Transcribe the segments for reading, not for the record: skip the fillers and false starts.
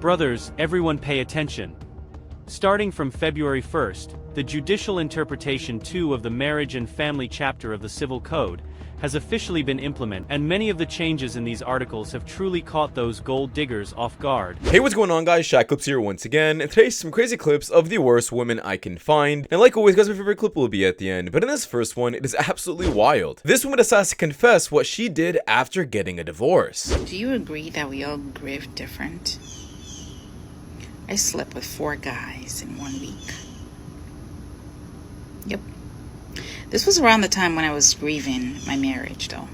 Brothers, everyone pay attention. Starting from February 1st, the Judicial Interpretation 2 of the Marriage and Family chapter of the Civil Code has officially been implemented, and many of the changes in these articles have truly caught those gold diggers off guard. Hey, what's going on, guys? Shak-Clips here once again, and today's some crazy clips of the worst women I can find. And like always, guys, my favorite clip will be at the end, but in this first one, it is absolutely wild. This woman decides to confess what she did after getting a divorce. Do you agree that we all grieve different? I slept with 4 guys in 1 week. Yep. This was around the time when I was grieving my marriage, though.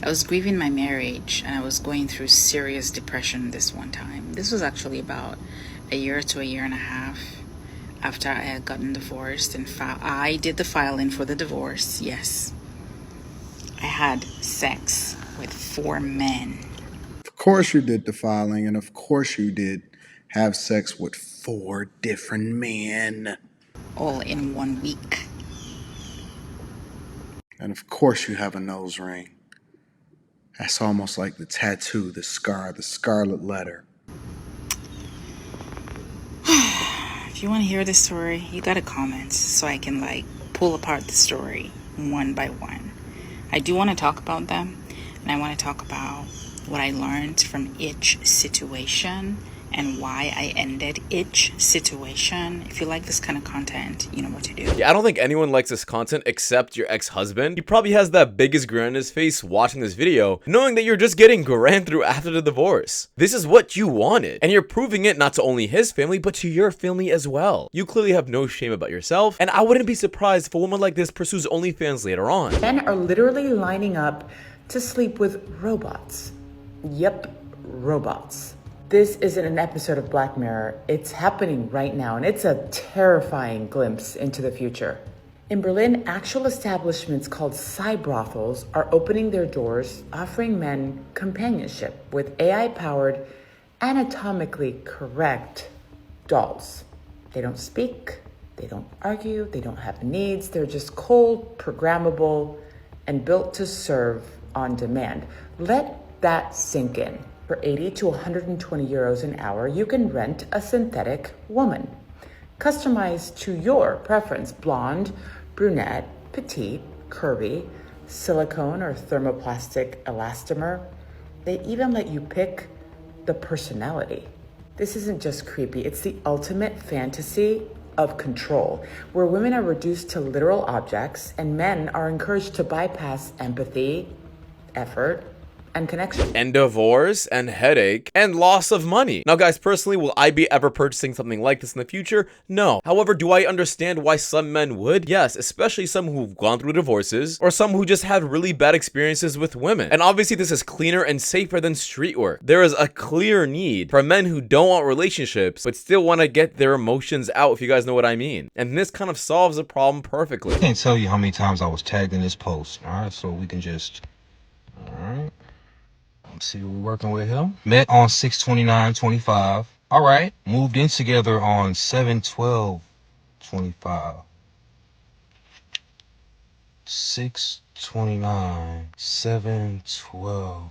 I was grieving my marriage, and I was going through serious depression this one time. This was actually about a year to a year and a half after I had gotten divorced, and I did the filing for the divorce, yes. I had sex with 4 men. Of course you did the filing, and of course you did have sex with 4 different men. All in 1 week. And of course you have a nose ring. That's almost like the tattoo, the scar, the scarlet letter. If you want to hear this story, you gotta comment so I can pull apart the story one by one. I do want to talk about them, and I want to talk about what I learned from each situation and why I ended each situation. If you like this kind of content, you know what to do. Yeah, I don't think anyone likes this content except your ex-husband. He probably has that biggest grin on his face watching this video, knowing that you're just getting ran through after the divorce. This is what you wanted, and you're proving it not to only his family, but to your family as well. You clearly have no shame about yourself, and I wouldn't be surprised if a woman like this pursues OnlyFans later on. Men are literally lining up to sleep with robots. Yep, robots. This isn't an episode of Black Mirror. It's happening right now, and it's a terrifying glimpse into the future. In Berlin, actual establishments called brothels are opening their doors, offering men companionship with AI-powered, anatomically correct dolls. They don't speak, they don't argue, they don't have needs. They're just cold, programmable, and built to serve on demand. Let that sink in. For 80 to 120 euros an hour, you can rent a synthetic woman. Customized to your preference: blonde, brunette, petite, curvy, silicone or thermoplastic elastomer. They even let you pick the personality. This isn't just creepy, it's the ultimate fantasy of control, where women are reduced to literal objects and men are encouraged to bypass empathy, effort, and connection. And divorce, and headache, and loss of money. Now guys, personally, will I be ever purchasing something like this in the future? No. However, do I understand why some men would? Yes, especially some who've gone through divorces, or some who just had really bad experiences with women. And obviously this is cleaner and safer than street work. There is a clear need for men who don't want relationships, but still want to get their emotions out, if you guys know what I mean. And this kind of solves the problem perfectly. I can't tell you how many times I was tagged in this post, alright? So we can just, alright. Let's see what we're working with here. Met on 6/29/25. All right. Moved in together on 7/12/25. 6/29, 7/12.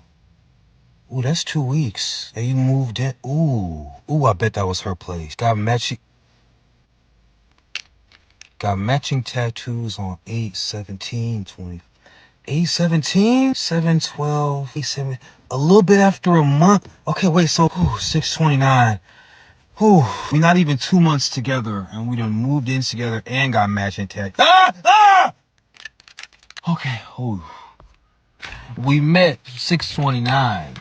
Ooh, that's 2 weeks. And you moved in. Ooh, I bet that was her place. Got matching tattoos on 8/17/20. 8/17, 7/12, 8/7, a little bit after a month. Okay, wait, so 6/29. We're not even 2 months together, and we done moved in together and got matching tattoos. Okay, we met 6/29.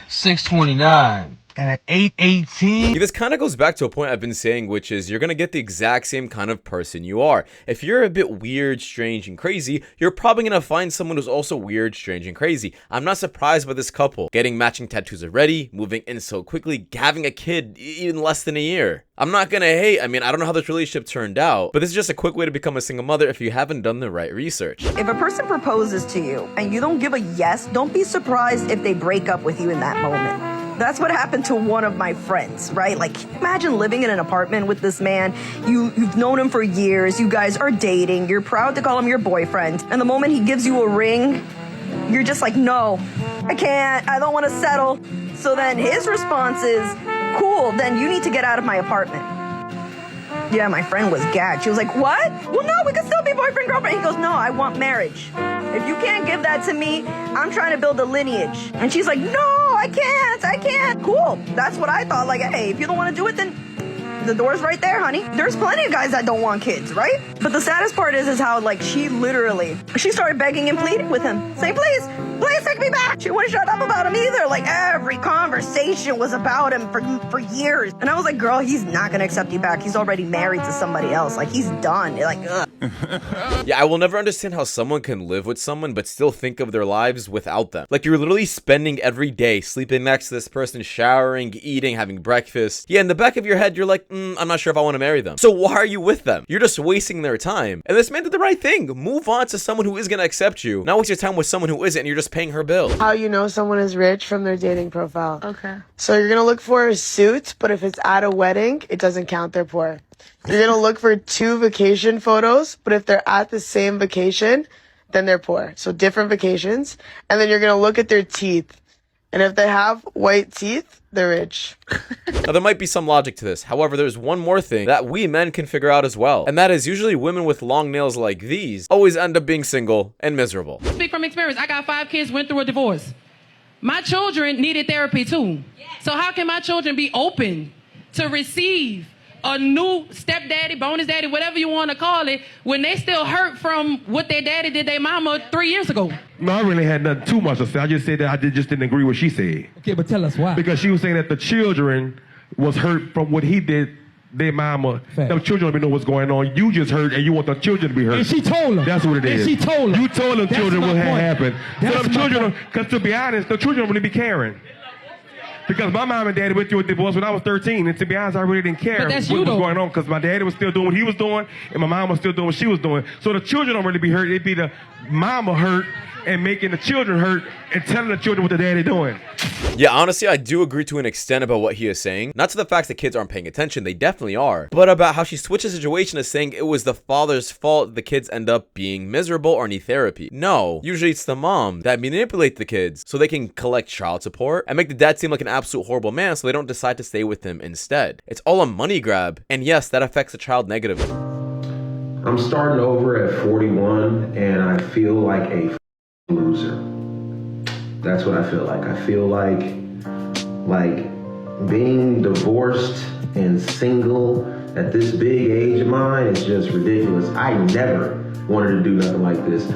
6/29. And at 8/18. Yeah, this kind of goes back to a point I've been saying, which is you're gonna get the exact same kind of person you are. If you're a bit weird, strange, and crazy, you're probably gonna find someone who's also weird, strange, and crazy. I'm not surprised by this couple getting matching tattoos already, moving in so quickly, having a kid in less than a year. I'm not gonna hate. I mean, I don't know how this relationship turned out, but this is just a quick way to become a single mother if you haven't done the right research. If a person proposes to you and you don't give a yes, don't be surprised if they break up with you in that moment. That's what happened to one of my friends, right? Like, imagine living in an apartment with this man. You've known him for years. You guys are dating. You're proud to call him your boyfriend. And the moment he gives you a ring, you're just like, no, I can't. I don't want to settle. So then his response is, cool, then you need to get out of my apartment. Yeah, my friend was gagged. She was like, what? Well, no, we can still be boyfriend, girlfriend. He goes, no, I want marriage. If you can't give that to me, I'm trying to build a lineage. And she's like, no, I can't. Cool. That's what I thought. Like, hey, if you don't want to do it, then the door's right there, honey. There's plenty of guys that don't want kids, right? But the saddest part is how, like, she started begging and pleading with him. Saying, please take me back. She wouldn't shut up about him either. Like, every conversation was about him for years. And I was like, girl, he's not gonna accept you back. He's already married to somebody else. Like, he's done. Like, ugh. Yeah, I will never understand how someone can live with someone but still think of their lives without them. Like, you're literally spending every day sleeping next to this person, showering, eating, having breakfast. Yeah, in the back of your head, you're like, I'm not sure if I want to marry them. So why are you with them? You're just wasting their time. And this man did the right thing. Move on to someone who is going to accept you. Not waste your time with someone who isn't and you're just paying her bill. How you know someone is rich from their dating profile. Okay. So you're going to look for a suit, but if it's at a wedding, it doesn't count, they're poor. You're going to look for 2 vacation photos, but if they're at the same vacation, then they're poor. So different vacations. And then you're going to look at their teeth. And if they have white teeth, they're rich. Now, there might be some logic to this. However, there's one more thing that we men can figure out as well. And that is usually women with long nails like these always end up being single and miserable. Speak from experience. I got 5 kids, went through a divorce. My children needed therapy too. So how can my children be open to receive a new stepdaddy, bonus daddy, whatever you want to call it, when they still hurt from what their daddy did their mama 3 years ago? No, I really had nothing too much to say. I just said that just didn't agree with what she said. Okay, but tell us why. Because she was saying that the children was hurt from what he did their mama. Fact. The children don't even know what's going on. You just hurt and you want the children to be hurt. And she told them. That's what it is. And she told them. You told them children what had happened. So the children, because to be honest, the children don't really be caring. Because my mom and daddy went through a divorce when I was 13, and to be honest, I really didn't care what was going on because my daddy was still doing what he was doing, and my mom was still doing what she was doing. So the children don't really be hurt. It'd be the mama hurt and making the children hurt and telling the children what the daddy doing. Yeah, honestly, I do agree to an extent about what he is saying. Not to the fact that kids aren't paying attention, they definitely are. But about how she switches the situation to saying it was the father's fault the kids end up being miserable or need therapy. No, usually it's the mom that manipulates the kids so they can collect child support and make the dad seem like an absolute horrible man so they don't decide to stay with him instead. It's all a money grab, and yes, that affects the child negatively. I'm starting over at 41 and I feel like a loser. That's what I feel like. I feel like being divorced and single at this big age of mine is just ridiculous. I never wanted to do nothing like this.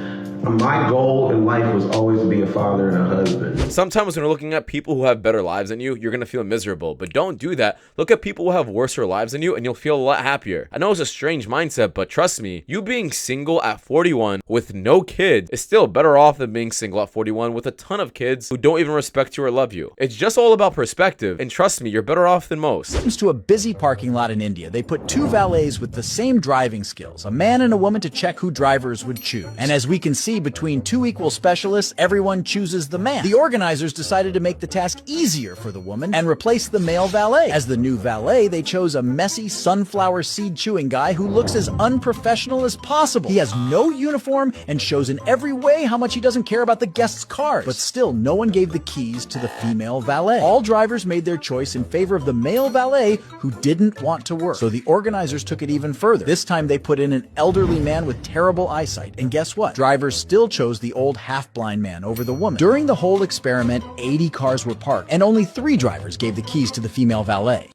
My goal in life was always to be a father and a husband. Sometimes when you're looking at people who have better lives than you, you're going to feel miserable. But don't do that. Look at people who have worser lives than you and you'll feel a lot happier. I know it's a strange mindset, but trust me, you being single at 41 with no kids is still better off than being single at 41 with a ton of kids who don't even respect you or love you. It's just all about perspective. And trust me, you're better off than most. Comes to a busy parking lot in India. They put 2 valets with the same driving skills, a man and a woman, to check who drivers would choose. And as we can see, between 2 equal specialists, everyone chooses the man. The organizers decided to make the task easier for the woman and replace the male valet. As the new valet, they chose a messy sunflower seed chewing guy who looks as unprofessional as possible. He has no uniform and shows in every way how much he doesn't care about the guests' cars. But still, no one gave the keys to the female valet. All drivers made their choice in favor of the male valet who didn't want to work. So the organizers took it even further. This time they put in an elderly man with terrible eyesight. And guess what? Drivers still chose the old half-blind man over the woman. During the whole experiment, 80 cars were parked, and only 3 drivers gave the keys to the female valet.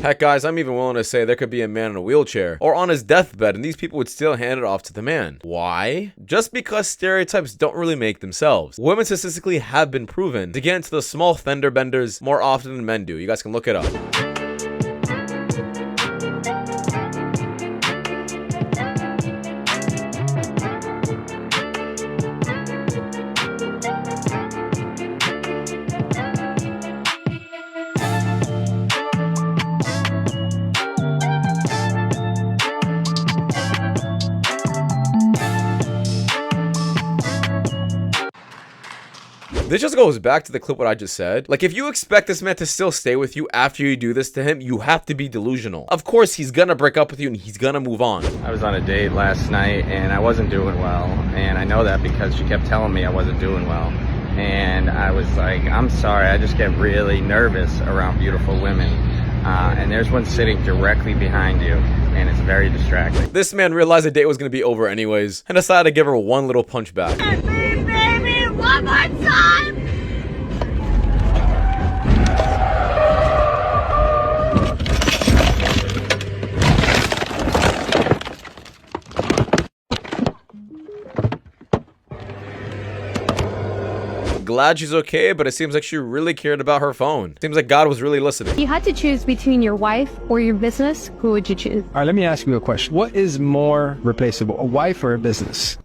Heck, guys, I'm even willing to say there could be a man in a wheelchair or on his deathbed and these people would still hand it off to the man. Why? Just because stereotypes don't really make themselves. Women statistically have been proven to get into the small fender benders more often than men do. You guys can look it up. This just goes back to the clip what I just said. Like, if you expect this man to still stay with you after you do this to him, you have to be delusional. Of course, he's gonna break up with you and he's gonna move on. I was on a date last night and I wasn't doing well. And I know that because she kept telling me I wasn't doing well. and I was like, I'm sorry, I just get really nervous around beautiful women. And there's one sitting directly behind you, and it's very distracting. This man realized the date was going to be over anyways, and decided to give her one little punch back. Baby, one more time! Glad she's okay, but it seems like she really cared about her phone. Seems like God was really listening. If you had to choose between your wife or your business, who would you choose? All right, let me ask you a question. What is more replaceable, a wife or a business?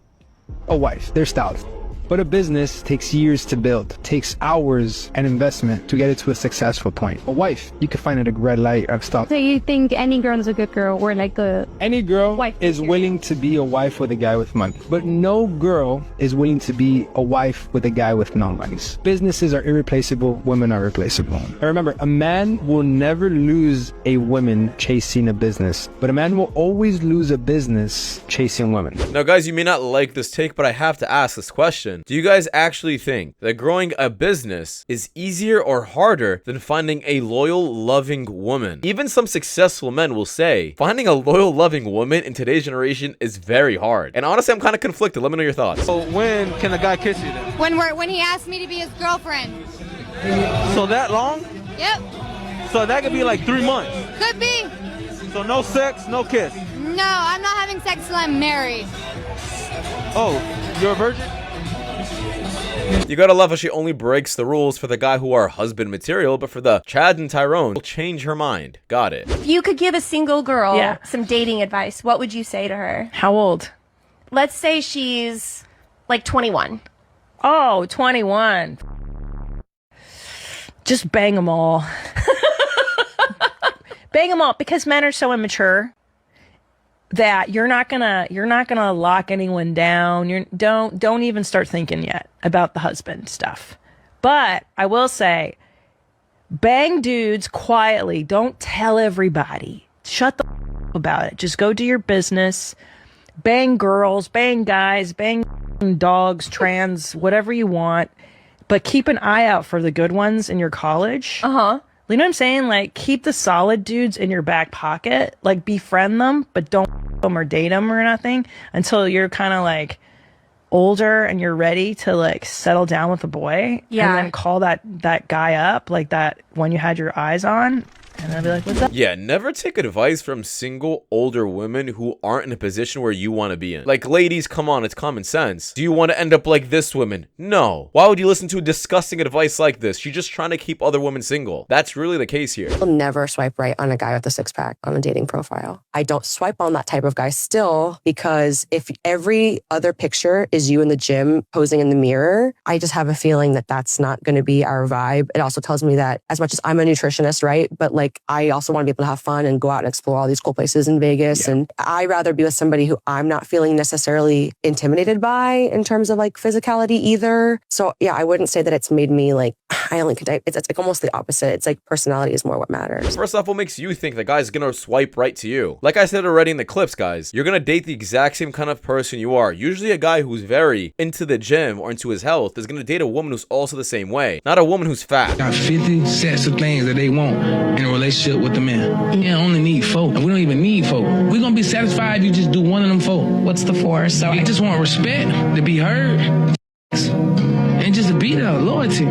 A wife, they're stylish. But a business takes years to build, takes hours and investment to get it to a successful point. A wife, you can find it at a red light of stuff. So you think any girl is a good girl or like a... Any girl wife is willing to be a wife with a guy with money. But no girl is willing to be a wife with a guy with no money. Businesses are irreplaceable, women are replaceable. And remember, a man will never lose a woman chasing a business, but a man will always lose a business chasing women. Now guys, you may not like this take, but I have to ask this question. Do you guys actually think that growing a business is easier or harder than finding a loyal, loving woman? Even some successful men will say, finding a loyal, loving woman in today's generation is very hard. And honestly, I'm kind of conflicted. Let me know your thoughts. So when can a guy kiss you then? When he asked me to be his girlfriend. So that long? Yep. So that could be like 3 months. Could be. So no sex, no kiss. No, I'm not having sex till I'm married. Oh, you're a virgin? You gotta love how she only breaks the rules for the guy who are husband material, but for the Chad and Tyrone, will change her mind. Got it. If you could give a single girl some dating advice, what would you say to her? How old? Let's say she's like 21. Oh, 21. Just bang them all. Bang them all, because men are so immature that you're not gonna lock anyone down. Don't even start thinking yet about the husband stuff. But I will say, bang dudes quietly. Don't tell everybody. Shut the f- about it. Just go do your business. Bang girls, bang guys, bang dogs, trans, whatever you want. But keep an eye out for the good ones in your college. You know what I'm saying? Like, keep the solid dudes in your back pocket. Like, befriend them, but don't f- them or date them or nothing until you're kind of like older and you're ready to like settle down with a boy. Yeah. And then call that guy up, like that one you had your eyes on. And I'll be like, what's up? Yeah, never take advice from single older women who aren't in a position where you want to be in. Like, ladies, come on, it's common sense. Do you want to end up like this woman? No. Why would you listen to disgusting advice like this? She's just trying to keep other women single. That's really the case here. I'll never swipe right on a guy with a six-pack on a dating profile. I don't swipe on that type of guy still, because if every other picture is you in the gym posing in the mirror, I just have a feeling that that's not going to be our vibe. It also tells me that as much as I'm a nutritionist, right? But like, I also want to be able to have fun and go out and explore all these cool places in Vegas. Yeah. And I'd rather be with somebody who I'm not feeling necessarily intimidated by in terms of like physicality either. So yeah, I wouldn't say that it's made me like, I only could date. It's like almost the opposite. It's like personality is more what matters. First off, what makes you think the guy's gonna swipe right to you? Like I said already in the clips, guys, you're gonna date the exact same kind of person you are. Usually a guy who's very into the gym or into his health is gonna date a woman who's also the same way, not a woman who's fat. Got 50 sets of things that they want in a relationship with the man. You only need 4. And we don't even need 4. We're gonna be satisfied if you just do one of them 4. What's the 4? So I just want respect, to be heard, and just to be there, loyalty.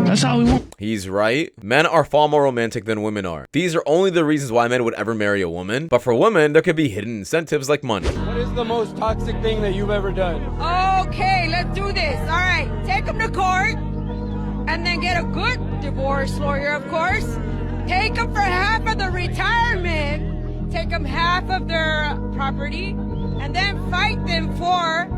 That's all we want. He's right. Men are far more romantic than women are. These are only the reasons why men would ever marry a woman. But for women, there could be hidden incentives like money. What is the most toxic thing that you've ever done? Okay, let's do this. All right, take them to court and then get a good divorce lawyer, of course. Take them for half of the retirement. Take them half of their property and then fight them for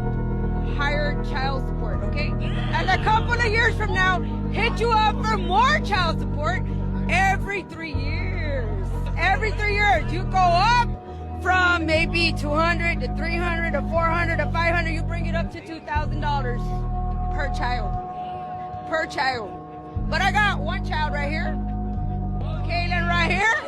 higher child support, okay? And a couple of years from now, hit you up for more child support every 3 years. Every 3 years, you go up from maybe 200 to 300 to 400 to 500. You bring it up to $2,000 per child. Per child. But I got one child right here. Kaylin right here.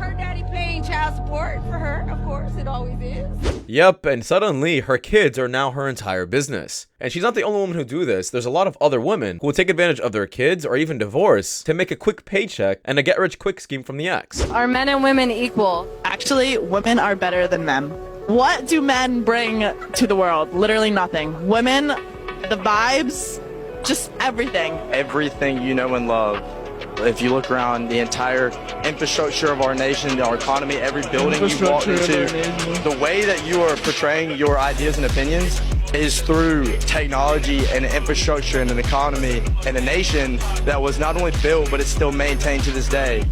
her daddy paying child support for her, of course, it always is. Yep, and suddenly her kids are now her entire business. And she's not the only woman who do this. There's a lot of other women who will take advantage of their kids or even divorce to make a quick paycheck and a get-rich-quick scheme from the ex. Are men and women equal? Actually, women are better than men. What do men bring to the world? Literally nothing. Women, the vibes, just everything. Everything you know and love. If you look around the entire infrastructure of our nation, our economy, every building you walk into, the way that you are portraying your ideas and opinions is through technology and infrastructure and an economy and a nation that was not only built, but it's still maintained to this day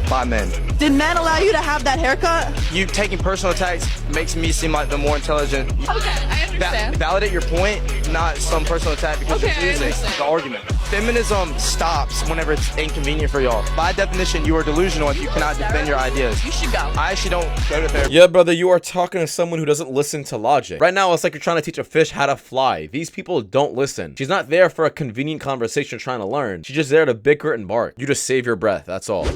by men. Did men allow you to have that haircut? You taking personal attacks makes me seem like the more intelligent. Okay, I understand. Validate your point, not some personal attack because you're losing the argument. Feminism stops whenever it's inconvenient for y'all. By definition, you are delusional if you cannot defend your ideas. You should go. I actually don't go to therapy. Yeah, brother, you are talking to someone who doesn't listen to logic. Right now, it's like you're trying to teach a fish how to fly. These people don't listen. She's not there for a convenient conversation trying to learn. She's just there to bicker and bark. You just save your breath, that's all.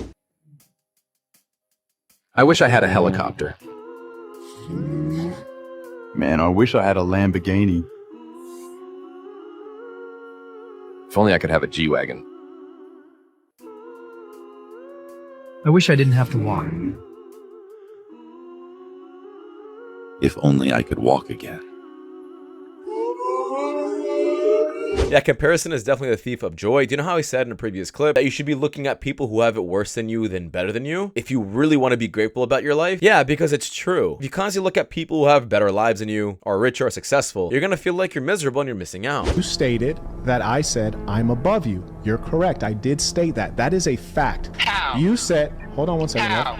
I wish I had a helicopter. Man, I wish I had a Lamborghini. If only I could have a G-Wagon. I wish I didn't have to walk. If only I could walk again. Yeah, comparison is definitely the thief of joy. Do you know how I said in a previous clip that you should be looking at people who have it worse than you than better than you? If you really want to be grateful about your life? Yeah, because it's true. If you constantly look at people who have better lives than you, are richer or successful, you're gonna feel like you're miserable and you're missing out. You stated that I said I'm above you. You're correct. I did state that. That is a fact. How? You said, hold on one second. How?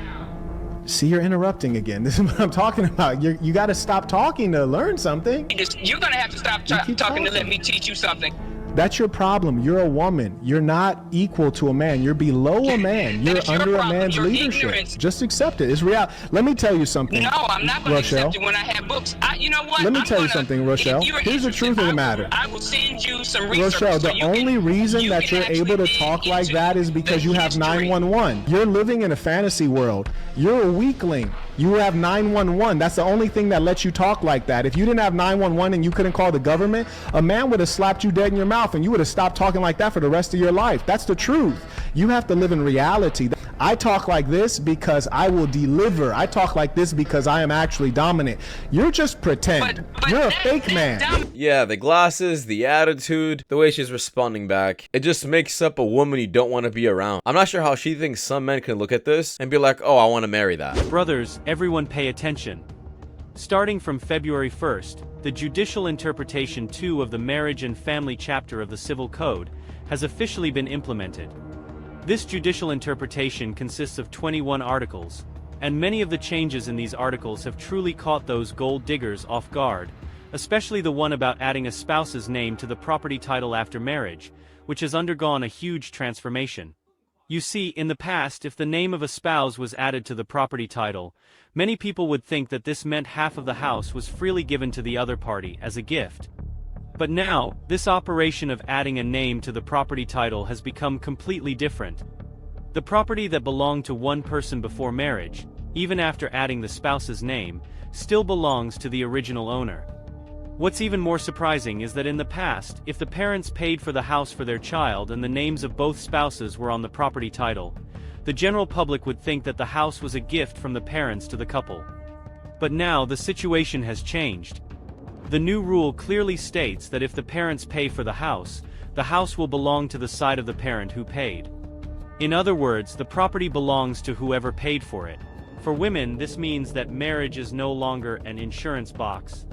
See, you're interrupting again. This is what I'm talking about. You got to stop talking to learn something. You're gonna have to stop talking to let me teach you something. That's your problem. You're a woman. You're not equal to a man. You're below a man. You're under a man's leadership. Ignorance. Just accept it. It's real. Let me tell you something. No, I'm not going to accept it when I have books. You know what? Let me tell you something, Rochelle. Here's the truth of the matter. I will send you some research. Rochelle, the only reason that you're able to talk like that is because you have 911. You're living in a fantasy world. You're a weakling. You have 911. That's the only thing that lets you talk like that. If you didn't have 911 and you couldn't call the government, a man would have slapped you dead in your mouth and you would have stopped talking like that for the rest of your life. That's the truth. You have to live in reality. I talk like this because I will deliver. I talk like this because I am actually dominant. You're just pretend. You're a fake man. Yeah, the glasses, the attitude, the way she's responding back. It just makes up a woman you don't want to be around. I'm not sure how she thinks some men can look at this and be like, oh, I want to marry that. Brothers, everyone pay attention. Starting from February 1st, the Judicial Interpretation 2 of the Marriage and Family chapter of the Civil Code has officially been implemented. This judicial interpretation consists of 21 articles, and many of the changes in these articles have truly caught those gold diggers off guard, especially the one about adding a spouse's name to the property title after marriage, which has undergone a huge transformation. You see, in the past, if the name of a spouse was added to the property title, many people would think that this meant half of the house was freely given to the other party as a gift. But now, this operation of adding a name to the property title has become completely different. The property that belonged to one person before marriage, even after adding the spouse's name, still belongs to the original owner. What's even more surprising is that in the past, if the parents paid for the house for their child and the names of both spouses were on the property title, the general public would think that the house was a gift from the parents to the couple. But now the situation has changed. The new rule clearly states that if the parents pay for the house will belong to the side of the parent who paid. In other words, the property belongs to whoever paid for it. For women, this means that marriage is no longer an insurance box.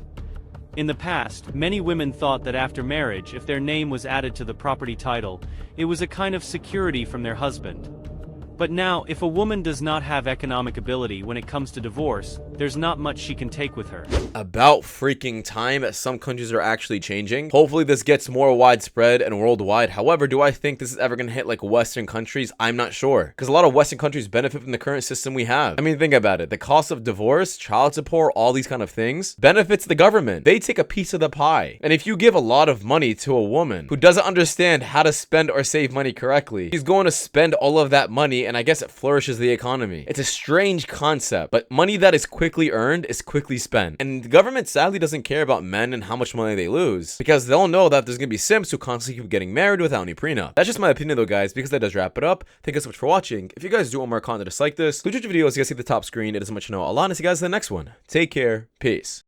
In the past, many women thought that after marriage, if their name was added to the property title, it was a kind of security from their husband. But now, if a woman does not have economic ability when it comes to divorce, there's not much she can take with her. About freaking time, some countries are actually changing. Hopefully this gets more widespread and worldwide. However, do I think this is ever gonna hit like Western countries? I'm not sure, because a lot of Western countries benefit from the current system we have. I mean, think about it. The cost of divorce, child support, all these kind of things benefits the government. They take a piece of the pie. And if you give a lot of money to a woman who doesn't understand how to spend or save money correctly, she's going to spend all of that money, and I guess it flourishes the economy. It's a strange concept, but money that is quickly earned is quickly spent. And the government sadly doesn't care about men and how much money they lose, because they'll know that there's gonna be simps who constantly keep getting married without any prenup. That's just my opinion though, guys, because that does wrap it up. Thank you so much for watching. If you guys do want more content just like this, go check the videos you guys see at the top screen. It is much to know. I'll see you guys in the next one. Take care. Peace.